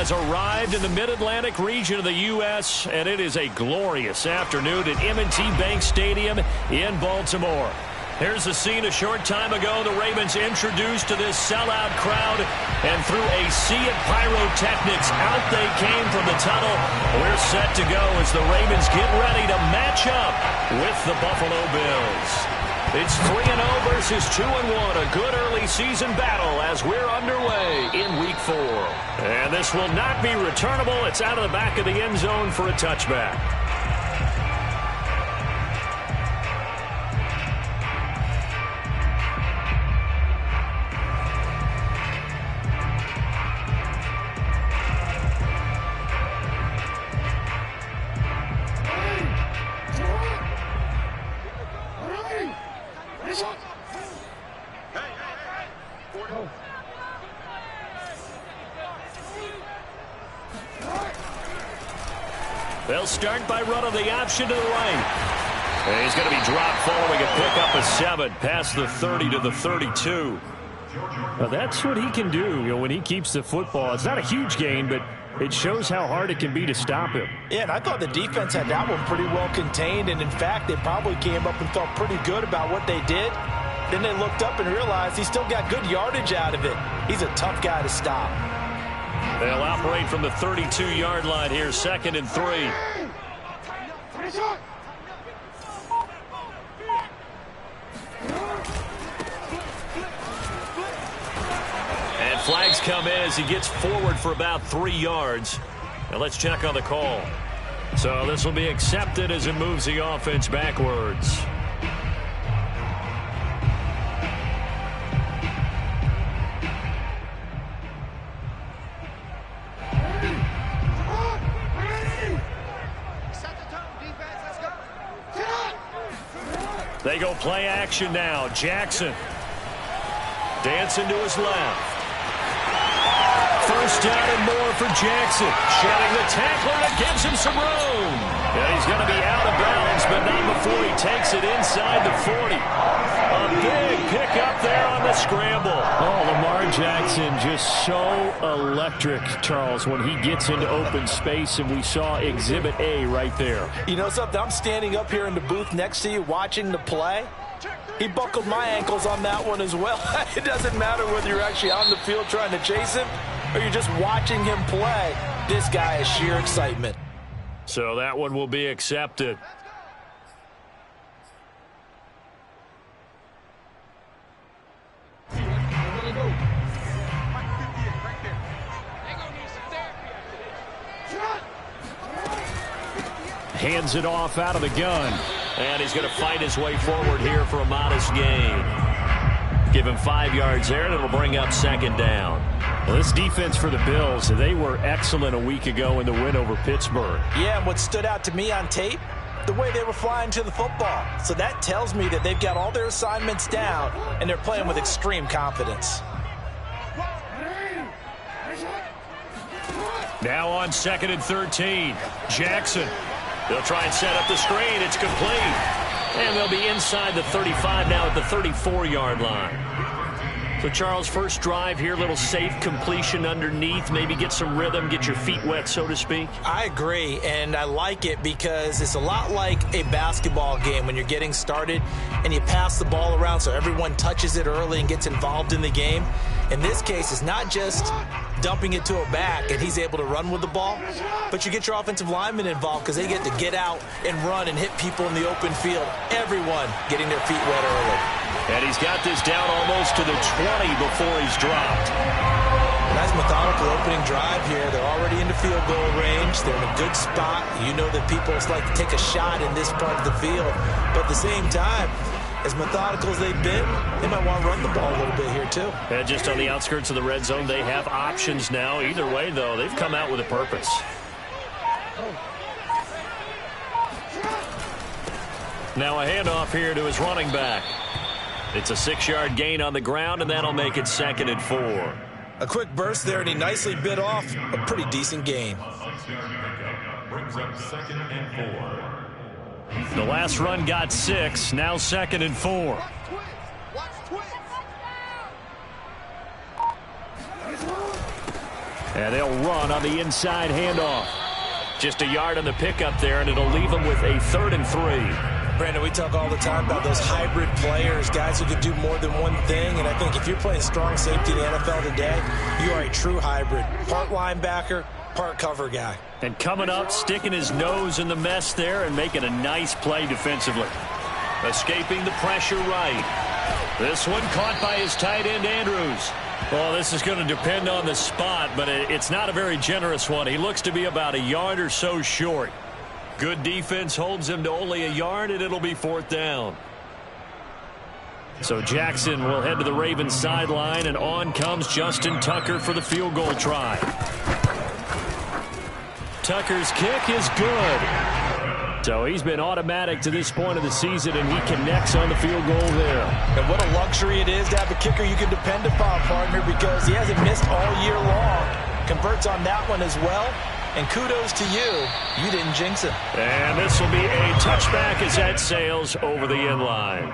has arrived in the Mid-Atlantic region of the U.S., and it is a glorious afternoon at M&T Bank Stadium in Baltimore. Here's the scene a short time ago. The Ravens introduced to this sellout crowd, and through a sea of pyrotechnics, out they came from the tunnel. We're set to go as the Ravens get ready to match up with the Buffalo Bills. It's 3-0 versus 2-1, a good early season battle as we're underway in Week 4. And this will not be returnable. It's out of the back of the end zone for a touchback. They'll start by running the option to the right. And he's going to be dropped following a pickup of 7 past the 30 to the 32. Now that's what he can do, when he keeps the football. It's not a huge gain, but it shows how hard it can be to stop him. Yeah, and I thought the defense had that one pretty well contained, and in fact, they probably came up and felt pretty good about what they did. Then they looked up and realized he still got good yardage out of it. He's a tough guy to stop. They'll operate from the 32-yard line here, 2nd and 3. And flags come in as he gets forward for about 3 yards. Now let's check on the call. So this will be accepted as it moves the offense backwards. They go play action now. Jackson dancing to his left. First down and more for Jackson. Shedding the tackler that gives him some room. And he's going to be out of bounds, but not before he takes it inside the 40. A big pickup there on the scramble. Oh, Lamar Jackson just so electric, Charles, when he gets into open space, and we saw Exhibit A right there. You know something? I'm standing up here in the booth next to you watching the play. He buckled my ankles on that one as well. It doesn't matter whether you're actually on the field trying to chase him or you're just watching him play. This guy is sheer excitement. So that one will be accepted. Hands it off out of the gun. And he's going to fight his way forward here for a modest gain. Give him 5 yards there, and it'll bring up 2nd down. Well, this defense for the Bills, they were excellent a week ago in the win over Pittsburgh. Yeah, and what stood out to me on tape, the way they were flying to the football. So that tells me that they've got all their assignments down, and they're playing with extreme confidence. Now on 2nd and 13. Jackson. They'll try and set up the screen. It's complete. And they'll be inside the 35 now at the 34-yard line. So, Charles, first drive here, little safe completion underneath. Maybe get some rhythm, get your feet wet, so to speak. I agree, and I like it because it's a lot like a basketball game when you're getting started and you pass the ball around so everyone touches it early and gets involved in the game. In this case, it's not just dumping it to a back and he's able to run with the ball, but you get your offensive linemen involved because they get to get out and run and hit people in the open field. Everyone getting their feet wet early. And he's got this down almost to the 20 before he's dropped. Nice methodical opening drive here. They're already into field goal range. They're in a good spot. You know that people like to take a shot in this part of the field, but at the same time, as methodical as they've been, they might want to run the ball a little bit here too. And just on the outskirts of the red zone, they have options now. Either way, though, they've come out with a purpose. Now a handoff here to his running back. It's a 6-yard gain on the ground, and that'll make it 2nd and 4. A quick burst there, and he nicely bit off a pretty decent gain. Brings up 2nd and 4. The last run got 6, now 2nd and 4. And they'll run on the inside handoff. Just a yard on the pickup there, and it'll leave them with a 3rd and 3. Brandon, we talk all the time about those hybrid players, guys who can do more than one thing. And I think if you're playing strong safety in the NFL today, you are a true hybrid. Part linebacker, part cover guy. And coming up, sticking his nose in the mess there and making a nice play defensively. Escaping the pressure right. This one caught by his tight end, Andrews. Well, this is going to depend on the spot, but it's not a very generous one. He looks to be about a yard or so short. Good defense holds him to only a yard, and it'll be 4th down. So Jackson will head to the Ravens sideline, and on comes Justin Tucker for the field goal try. Tucker's kick is good. So he's been automatic to this point of the season, and he connects on the field goal there. And what a luxury it is to have a kicker you can depend upon, partner, because he hasn't missed all year long. Converts on that one as well. And kudos to you. You didn't jinx it. And this will be a touchback as that sails over the end line.